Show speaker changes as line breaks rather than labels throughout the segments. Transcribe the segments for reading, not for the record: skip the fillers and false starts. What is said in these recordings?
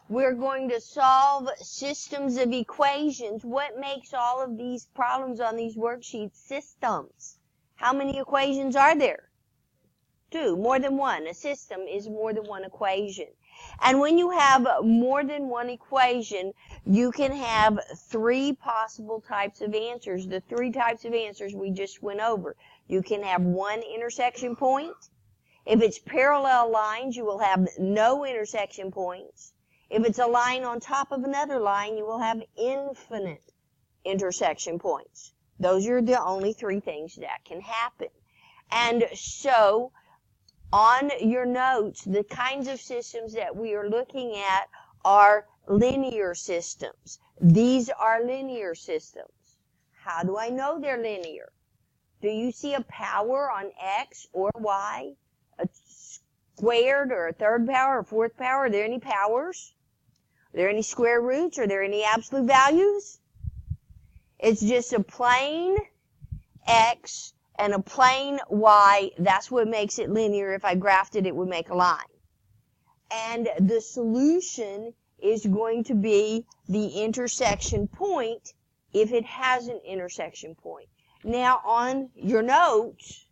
We're going to solve systems of equations. What makes all of these problems on these worksheets systems? How many equations are there? 2, more than one. A system is more than one equation. And when you have more than one equation, you can have 3 possible types of answers. The 3 types of answers we just went over. You can have one intersection point. If it's parallel lines, you will have no intersection points. If it's a line on top of another line, you will have infinite intersection points. Those are the only 3 things that can happen. And so, on your notes, the kinds of systems that we are looking at are linear systems. These are linear systems. How do I know they're linear? Do you see a power on X or Y? A squared or a third power or fourth power? Are there any powers? Are there any square roots? Are there any absolute values? It's just a plain X and a plain Y. That's what makes it linear. If I graphed it, it would make a line. And the solution is going to be the intersection point if it has an intersection point. Now, on your notes,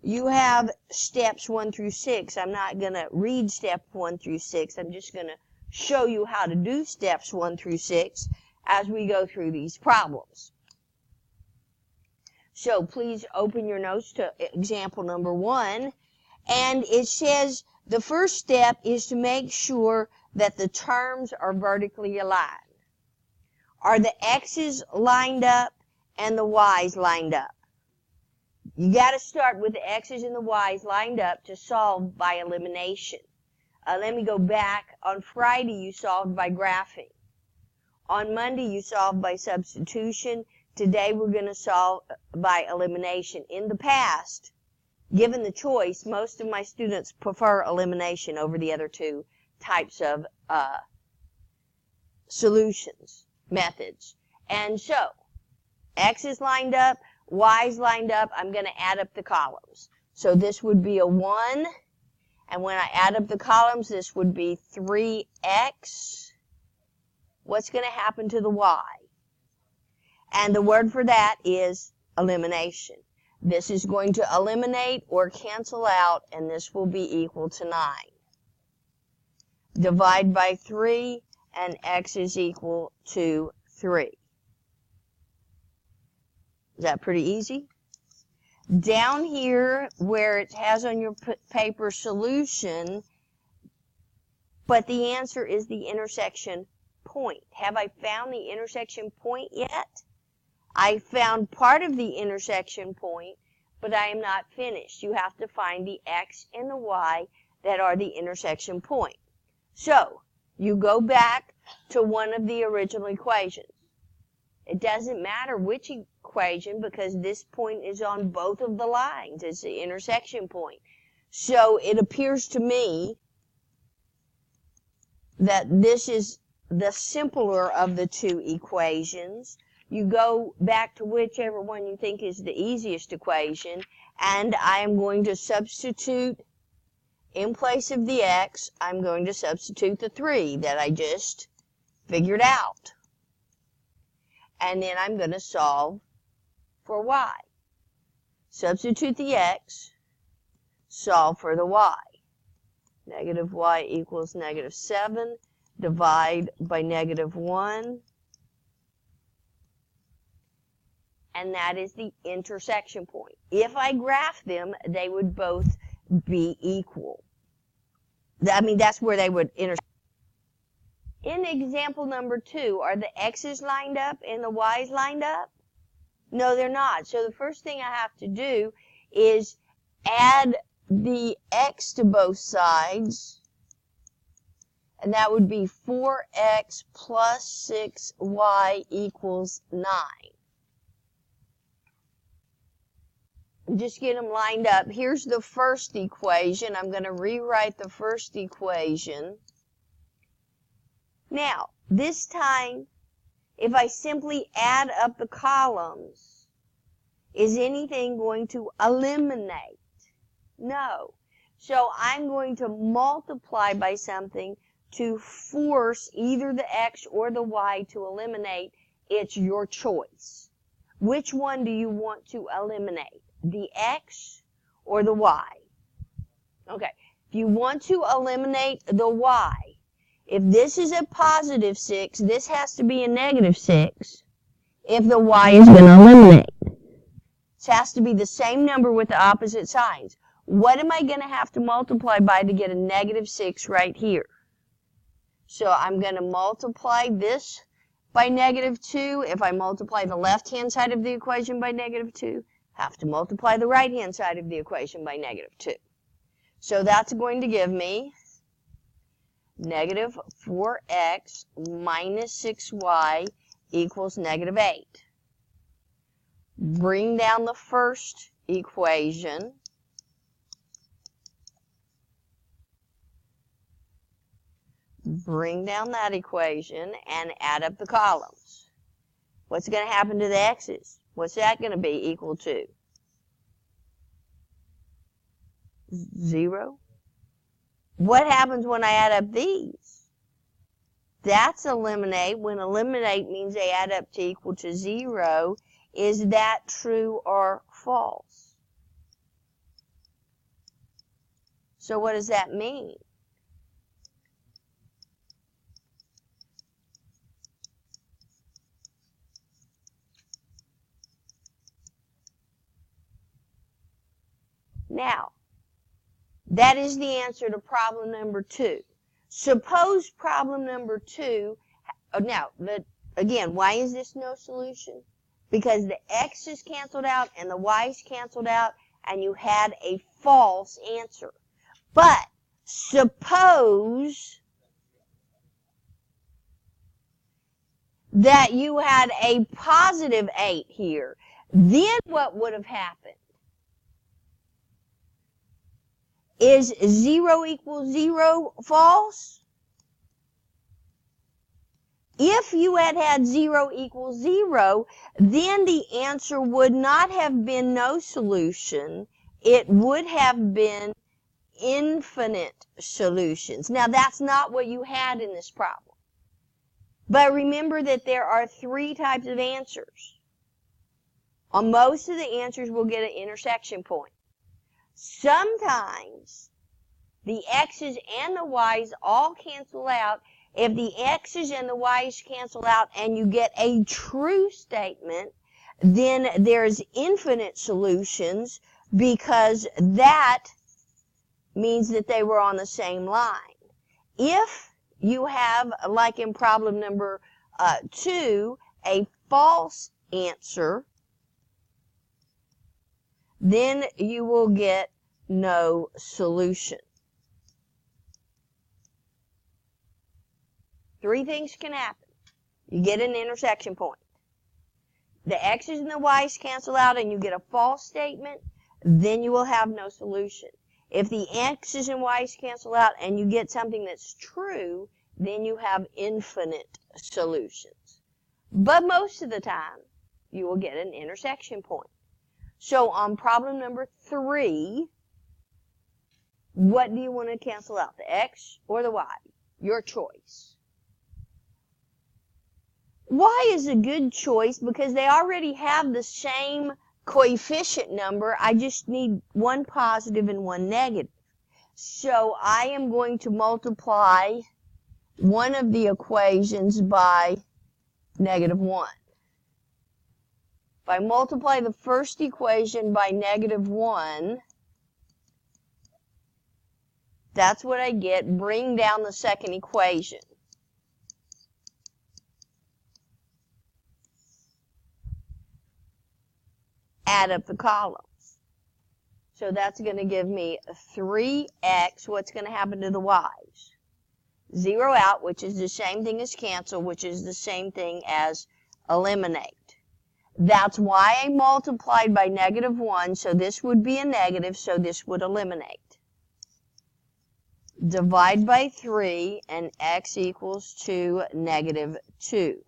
you have steps 1 through 6. I'm not going to read step 1 through 6. I'm just going to show you how to do steps 1 through 6 as we go through these problems. So please open your notes to example number 1. And it says the first step is to make sure that the terms are vertically aligned. Are the X's lined up and the Y's lined up? You got to start with the X's and the Y's lined up to solve by elimination. Let me go back. On Friday, you solved by graphing. On Monday, you solved by substitution. Today, we're going to solve by elimination. In the past, given the choice, most of my students prefer elimination over the other 2 types of solutions, methods. And so, X is lined up, Y is lined up. I'm going to add up the columns. So this would be a 1. And when I add up the columns, this would be 3X. What's going to happen to the Y? And the word for that is elimination. This is going to eliminate or cancel out, and this will be equal to 9. Divide by 3, and X is equal to 3. Is that pretty easy? Down here where it has on your paper solution, but the answer is the intersection point. Have I found the intersection point yet? I found part of the intersection point, but I am not finished. You have to find the X and the Y that are the intersection point. So, you go back to one of the original equations. It doesn't matter which equation because this point is on both of the lines. It's the intersection point. So it appears to me that this is the simpler of the 2 equations. You go back to whichever one you think is the easiest equation, and I am going to substitute in place of the X, I'm going to substitute the 3 that I just figured out. And then I'm going to solve for Y. Substitute the X, solve for the Y. Negative Y equals negative 7. Divide by negative 1. And that is the intersection point. If I graph them, they would both be equal. I mean, that's where they would intersect. In example number 2, are the X's lined up and the Y's lined up? No, they're not. So the first thing I have to do is add the X to both sides. And that would be 4X plus 6Y equals 9. Just get them lined up. Here's the first equation. I'm going to rewrite the first equation. Now, this time, if I simply add up the columns, is anything going to eliminate? No. So I'm going to multiply by something to force either the X or the Y to eliminate, it's your choice. Which one do you want to eliminate? The X or the Y? Okay. If you want to eliminate the Y, if this is a positive 6, this has to be a negative 6 if the Y is going to eliminate. This has to be the same number with the opposite signs. What am I going to have to multiply by to get a negative 6 right here? So I'm going to multiply this by negative 2. If I multiply the left-hand side of the equation by negative 2, have to multiply the right-hand side of the equation by negative 2. So that's going to give me negative 4x minus 6y equals negative 8. Bring down the first equation. Bring down that equation and add up the columns. What's going to happen to the x's? What's that going to be equal to? 0. What happens when I add up these? That's eliminate. When eliminate means they add up to equal to 0. Is that true or false? So what does that mean? Now, that is the answer to problem number 2. Suppose problem number 2, now, again, why is this no solution? Because the x is canceled out and the y is canceled out, and you had a false answer. But suppose that you had a positive 8 here, then what would have happened? Is 0 equals 0 false? If you had had 0 equals 0, then the answer would not have been no solution. It would have been infinite solutions. Now, that's not what you had in this problem. But remember that there are 3 types of answers. On most of the answers, we'll get an intersection point. Sometimes the x's and the y's all cancel out. If the x's and the y's cancel out and you get a true statement, then there's infinite solutions, because that means that they were on the same line. If you have, like in problem number 2, a false answer, then you will get no solution. 3 things can happen. You get an intersection point. The x's and the y's cancel out and you get a false statement, then you will have no solution. If the x's and y's cancel out and you get something that's true, then you have infinite solutions. But most of the time, you will get an intersection point. So on problem number 3, what do you want to cancel out, the x or the y? Your choice. Y is a good choice because they already have the same coefficient number. I just need one positive and one negative. So I am going to multiply one of the equations by negative 1. If I multiply the first equation by negative 1, that's what I get. Bring down the second equation. Add up the columns. So that's going to give me 3x. What's going to happen to the y's? 0 out, which is the same thing as cancel, which is the same thing as eliminate. That's why I multiplied by negative 1, so this would be a negative, so this would eliminate. Divide by 3, and x equals to negative 2.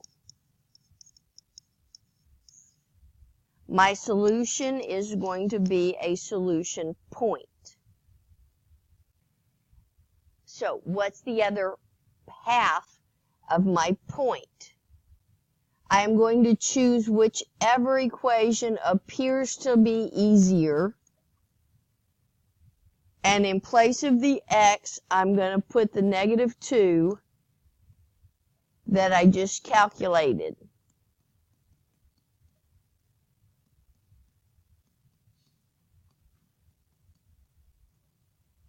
My solution is going to be a solution point. So what's the other half of my point. I am going to choose whichever equation appears to be easier. And in place of the x, I'm going to put the -2 that I just calculated.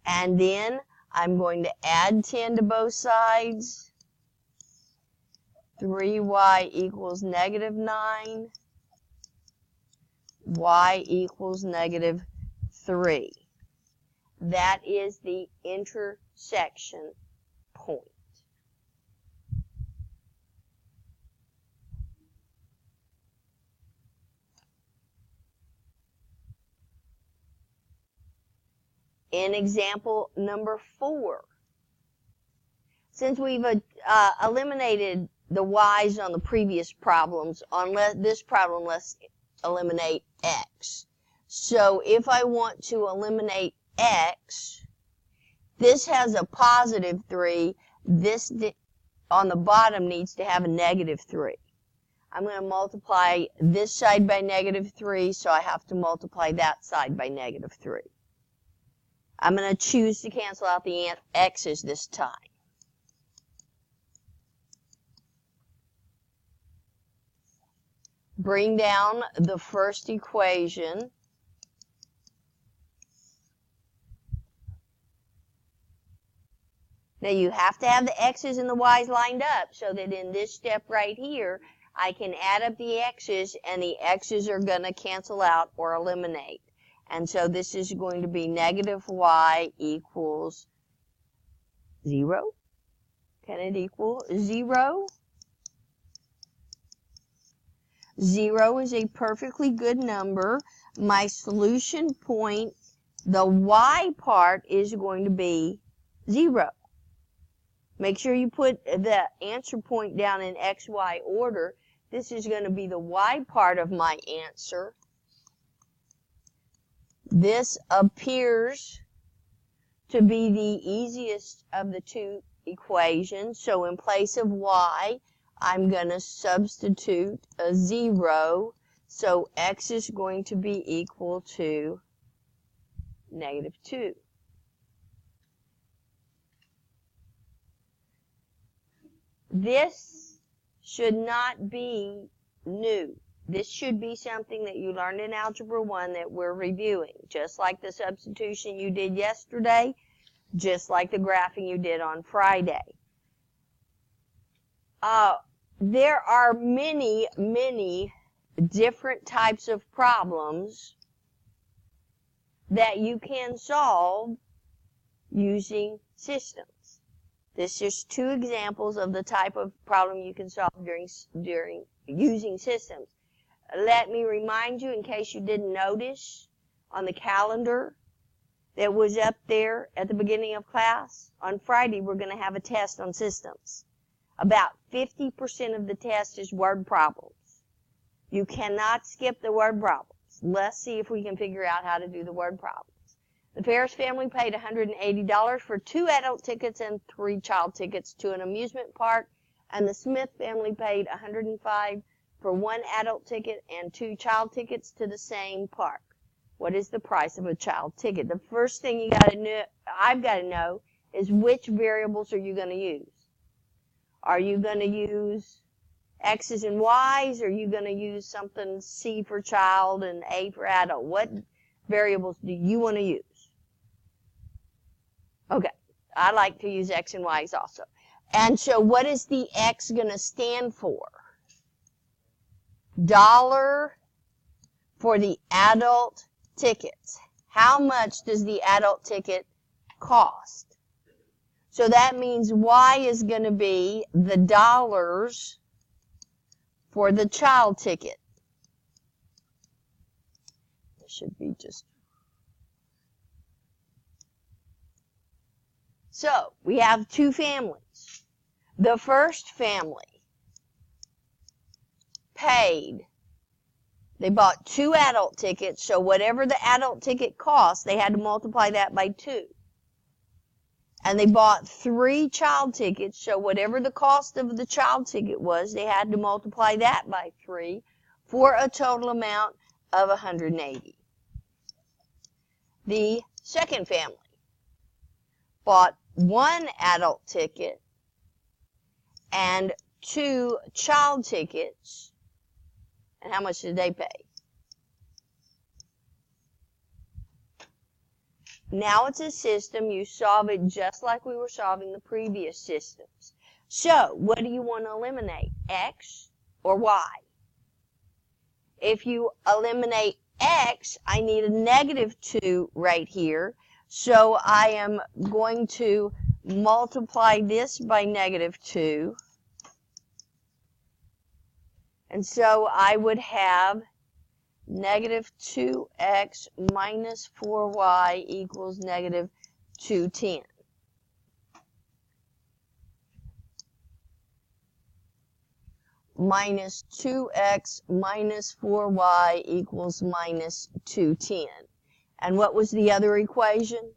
And then I'm going to add 10 to both sides. 3y equals -9. Y equals -3. That is the intersection point. In example number 4, since we've eliminated the y's on the previous problems, on this problem, let's eliminate x. So if I want to eliminate x, this has a +3, this on the bottom needs to have a -3. I'm going to multiply this side by -3, so I have to multiply that side by -3. I'm going to choose to cancel out the x's this time. Bring down the first equation. Now you have to have the x's and the y's lined up so that in this step right here, I can add up the x's and the x's are going to cancel out or eliminate. And so this is going to be -y equals 0. Can it equal 0? 0 is a perfectly good number. My solution point, the y part, is going to be 0. Make sure you put the answer point down in XY order. This is going to be the y part of my answer. This appears to be the easiest of the two equations. So in place of y, I'm going to substitute a 0. So x is going to be equal to -2. This should not be new. This should be something that you learned in Algebra 1 that we're reviewing, just like the substitution you did yesterday, just like the graphing you did on Friday. There are many, many different types of problems that you can solve using systems. This is just 2 examples of the type of problem you can solve during using systems. Let me remind you, in case you didn't notice, on the calendar that was up there at the beginning of class, on Friday we're going to have a test on systems. About 50% of the test is word problems. You cannot skip the word problems. Let's see if we can figure out how to do the word problems. The Ferris family paid $180 for 2 adult tickets and 3 child tickets to an amusement park, and the Smith family paid $105 for 1 adult ticket and 2 child tickets to the same park. What is the price of a child ticket? The first thing I've got to know is which variables are you going to use? Are you going to use X's and Y's? Or are you going to use something C for child and A for adult? What variables do you want to use? Okay, I like to use X and Y's also. And so what is the X going to stand for? Dollar for the adult tickets. How much does the adult ticket cost? So that means Y is going to be the dollars for the child ticket. This should be just... So, we have 2 families. The first family paid, they bought 2 adult tickets, so whatever the adult ticket cost, they had to multiply that by 2. And they bought 3 child tickets, so whatever the cost of the child ticket was, they had to multiply that by 3 for a total amount of $180. The second family bought 1 adult ticket and 2 child tickets. And how much did they pay? Now it's a system. You solve it just like we were solving the previous systems. So, what do you want to eliminate? X or Y? If you eliminate X, I need a -2 right here. So, I am going to multiply this by -2. And so, I would have -2x minus 4y equals -210. Minus 2x minus 4y equals -210. And what was the other equation?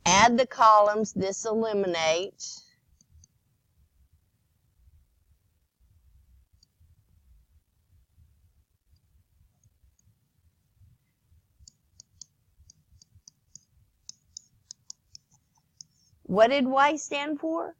Add the columns. This eliminates. What did Y stand for?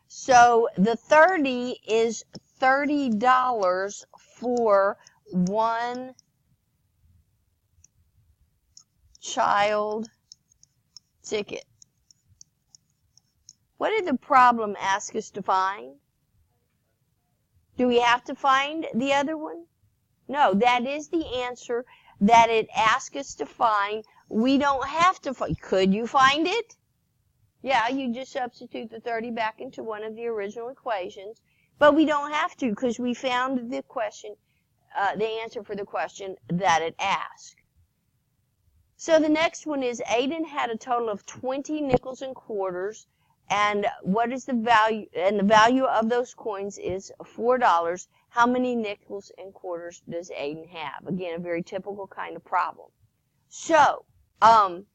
So the 30 is $30 for 1 child ticket. What did the problem ask us to find? Do we have to find the other one? No, that is the answer that it asked us to find. We don't have to find. Could you find it? Yeah, you just substitute the 30 back into one of the original equations. But we don't have to because we found the question, the answer for the question that it asked. So the next one is Aiden had a total of 20 nickels and quarters. And what is the value? And the value of those coins is $4. How many nickels and quarters does Aiden have? Again, a very typical kind of problem. So, do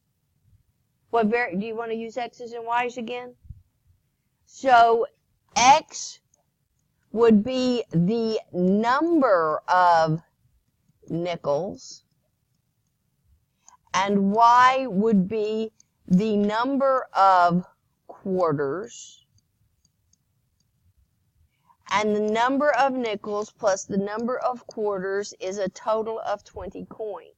you want to use X's and Y's again? So, X would be the number of nickels, and Y would be the number of quarters, and the number of nickels plus the number of quarters is a total of 20 coins.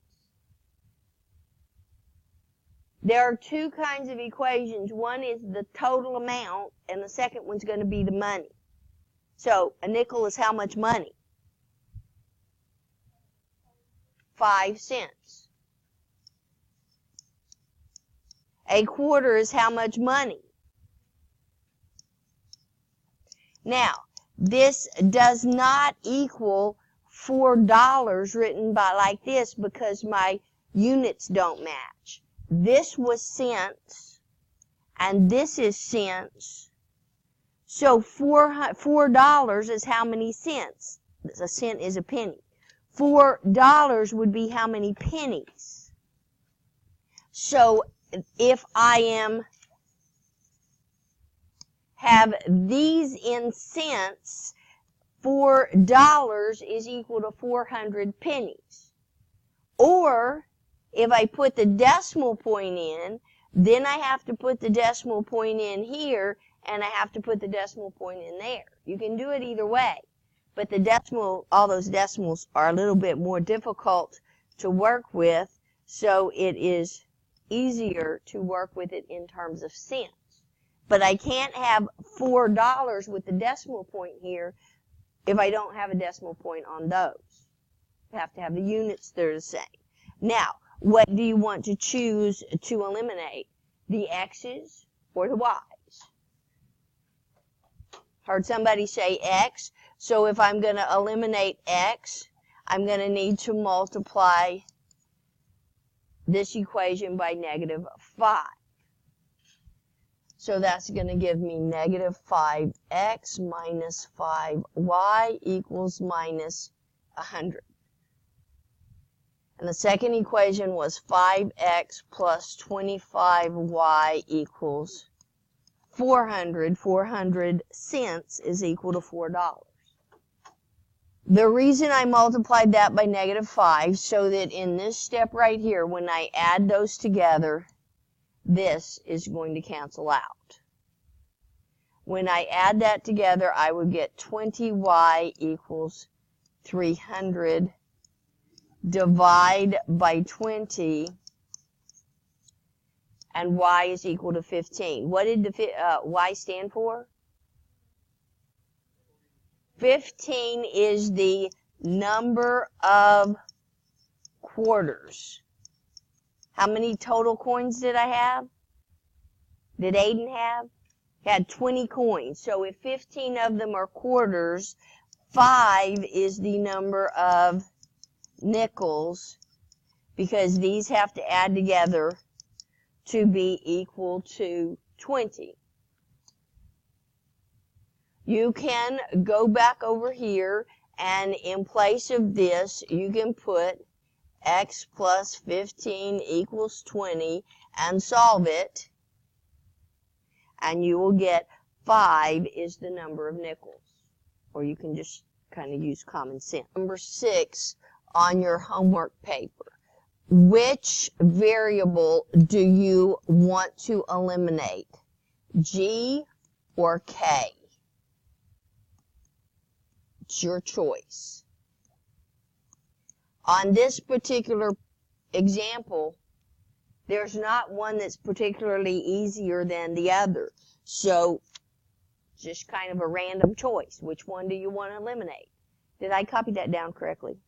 There are 2 kinds of equations. One is the total amount, and the second one's going to be the money. So a nickel is how much money? 5 cents. A quarter is how much money? Now, this does not equal $4 written by like this because my units don't match. This was cents, and this is cents. So $4 is how many cents? A cent is a penny. $4 would be how many pennies? So if I have these in cents, $4 is equal to 400 pennies. Or, if I put the decimal point in, then I have to put the decimal point in here, and I have to put the decimal point in there. You can do it either way, but the decimal, all those decimals are a little bit more difficult to work with, so it is easier to work with it in terms of cents. But I can't have $4 with the decimal point here if I don't have a decimal point on those. I have to have the units that are the same. Now, what do you want to choose to eliminate? The X's or the Y's? Heard somebody say X. So if I'm going to eliminate X, I'm going to need to multiply this equation by -5. So that's going to give me negative 5x minus 5y equals minus 100. And the second equation was 5x plus 25y equals 400. 400 cents is equal to $4. The reason I multiplied that by negative 5, so that in this step right here, when I add those together, this is going to cancel out. When I add that together, I would get 20y equals 300. Divide by 20, and y is equal to 15. What did the y stand for? 15 is the number of quarters. How many total coins did I have? Did Aiden have? He had 20 coins. So if 15 of them are quarters, 5 is the number of nickels, because these have to add together to be equal to 20. You can go back over here, and in place of this, you can put x plus 15 equals 20 and solve it, and you will get 5 is the number of nickels. Or you can just kind of use common sense. Number 6 on your homework paper. Which variable do you want to eliminate? G or K? It's your choice. On this particular example, there's not one that's particularly easier than the other. So, just kind of a random choice. Which one do you want to eliminate? Did I copy that down correctly?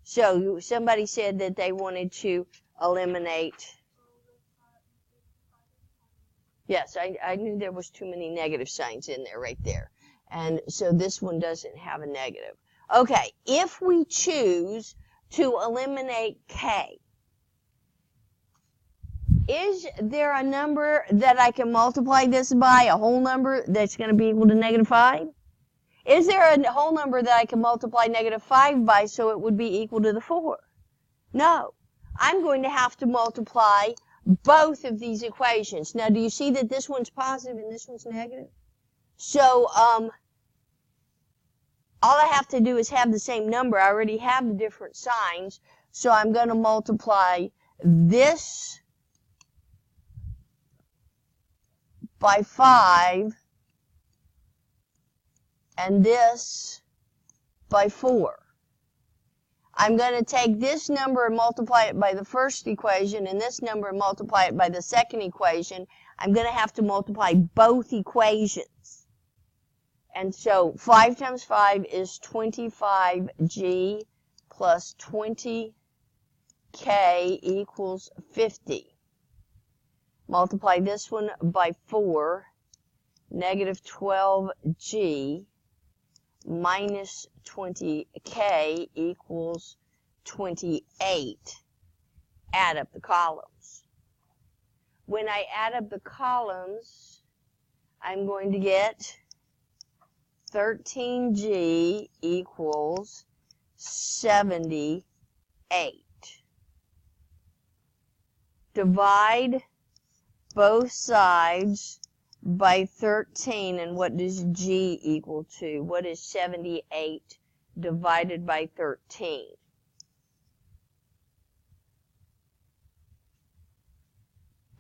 So, somebody said that they wanted to eliminate. Yes, I knew there was too many negative signs in there right there. And so this one doesn't have a negative. Okay, if we choose to eliminate K, is there a number that I can multiply this by, a whole number that's going to be equal to negative 5? Is there a whole number that I can multiply negative 5 by so it would be equal to the 4? No. I'm going to have to multiply both of these equations. Now, do you see that this one's positive and this one's negative? So, all I have to do is have the same number. I already have the different signs. So I'm going to multiply this by 5 and this by 4. I'm going to take this number and multiply it by the first equation and this number and multiply it by the second equation. I'm going to have to multiply both equations. And so 5 times 5 is 25g plus 20k equals 50. Multiply this one by 4, negative 12g minus 20k equals 28. Add up the columns. When I add up the columns, I'm going to get 13g equals 78. Divide both sides by 13, and what does g equal to? What is 78 divided by 13?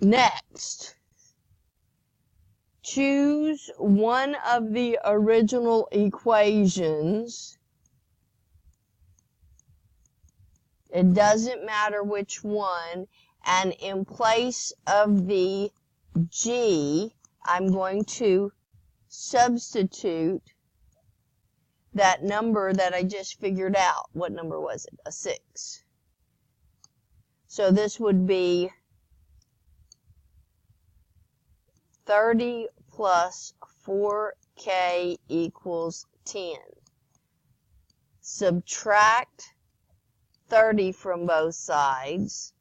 Next, choose one of the original equations. It doesn't matter which one, and in place of the g, I'm going to substitute that number that I just figured out. What number was it? A 6. So this would be 30 plus 4k equals 10. Subtract 30 from both sides.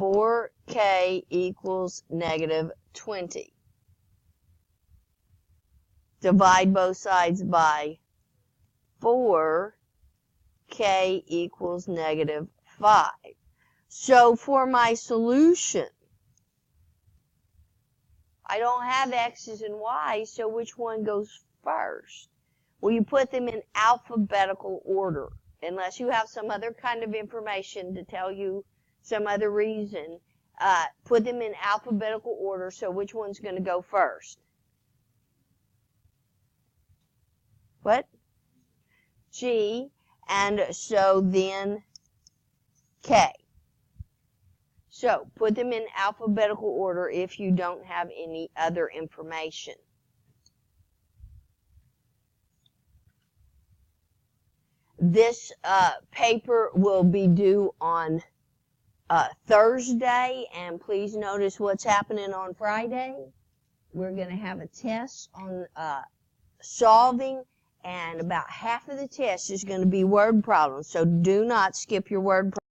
4k equals negative 20. Divide both sides by 4k equals negative 5. So for my solution, I don't have x's and y's, so which one goes first? Well, you put them in alphabetical order. Unless you have some other kind of information to tell you some other reason, put them in alphabetical order, so which one's going to go first? What? G, and so then K. So, put them in alphabetical order if you don't have any other information. This paper will be due on Thursday, and please notice what's happening on Friday. We're going to have a test on solving, and about half of the test is going to be word problems, so do not skip your word problems.